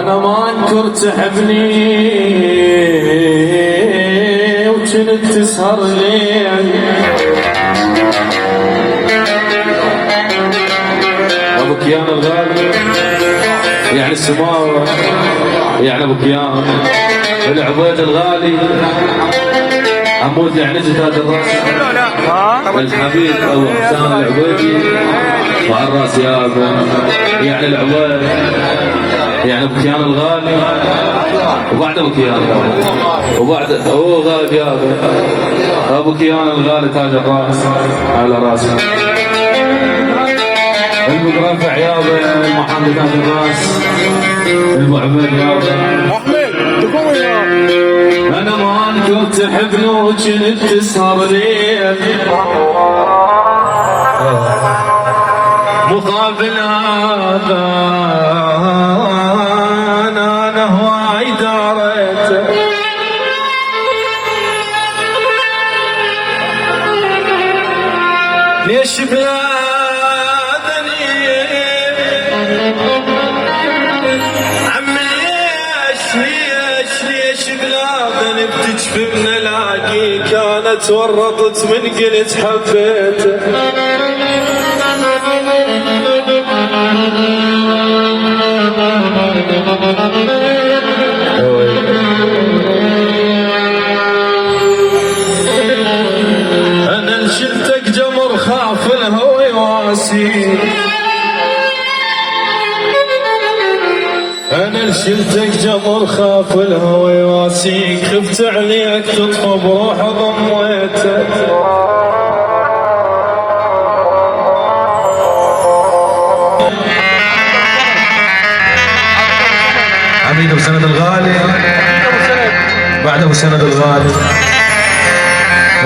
انا ما انكر تحبني وكنت تسهر ليل ابو كيان الغالي يعني السماوة يعني ابو كيان العبيد الغالي عمود يعني جهاد الراس الحبيب ابو حسان العبيدي وعلى الراس يابا يعني العبيد يعني ابو كيان الغالي وبعد ابو كيان وبعد هو غالي يابا ابو كيان الغالي تاج الراس على راسه المقرفع يابا المحمد تاج الراس المعبد يابا انا ما انكر تحبني وكنت تسهر ليل مقابل هذا انا هواي داريته ليش بلادني عمي ليش بلادني بتجفي من الاقي كانت ورطت من قلت حبيته انا شلتك جمر خاف الهوى يواسي انا شلتك جمر خاف الهوى يواسيك خفت عليك تطفى بروح ضميتك عميد ابو سند الغالي بعد ابو سند الغالي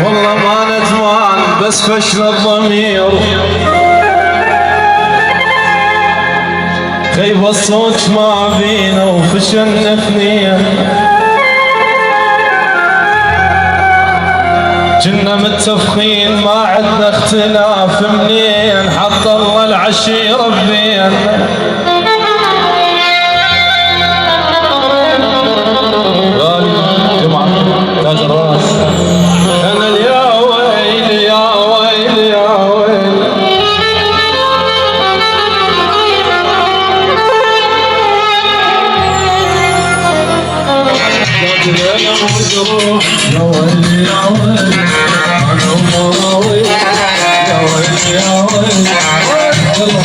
والله ما ندمان بس فشل الضمير خيب الصوت ما بينا وفشلنا اثنين كنا متفقين ما عدنا اختلاف منين حط الله العشيرة بينا تاج الراس انا يا ويل يا ويل يا ويل انا مجروح يا ويل يا ويل انا مراوي يا ويل يا ويل يلا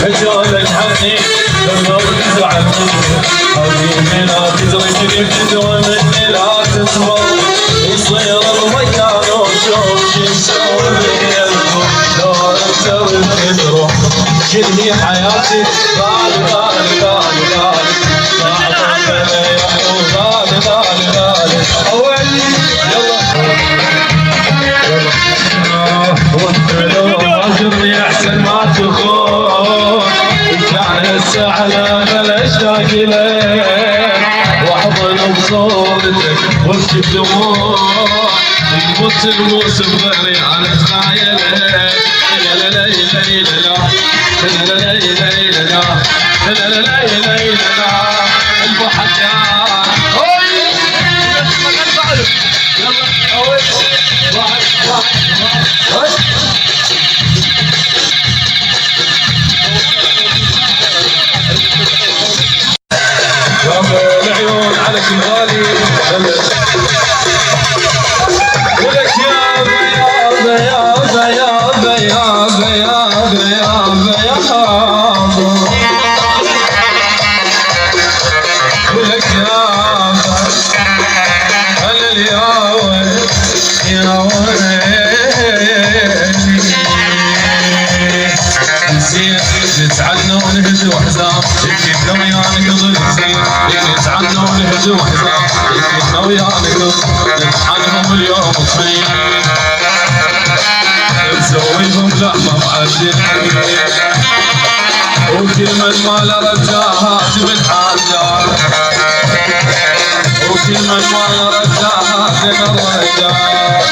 حجول الحنين لما تزعل حبيبي لا تدركني بدون مني لا تصبر يصير المكان وشوف شو نسوي بينكم لو تركني تروح كل حياتي غالي غالي غالي غالي غالي غالي غالي اولي يلا واجرني احسن ما تخون كان السعلان الاشتاق لك واحضن بصورتك وابكي بدموع يموت الموسم غيري على خيالك لا لا لا لا لا لا لا لا لا لا البحر العيون عليك الغالي ولك يا بياض يا بياض يا بياض يا بياض ولك يا انا اليوم يا نتعنى ونهز وحزام يكفينا وياك ظل زين نتعنى ونهز وحزام يكفينا وياك عنهم اليوم صيح نسويهم لحمة معجنة وكل من ما له رجاهات من حاجات وكل من ما له رجاهات من رجاهات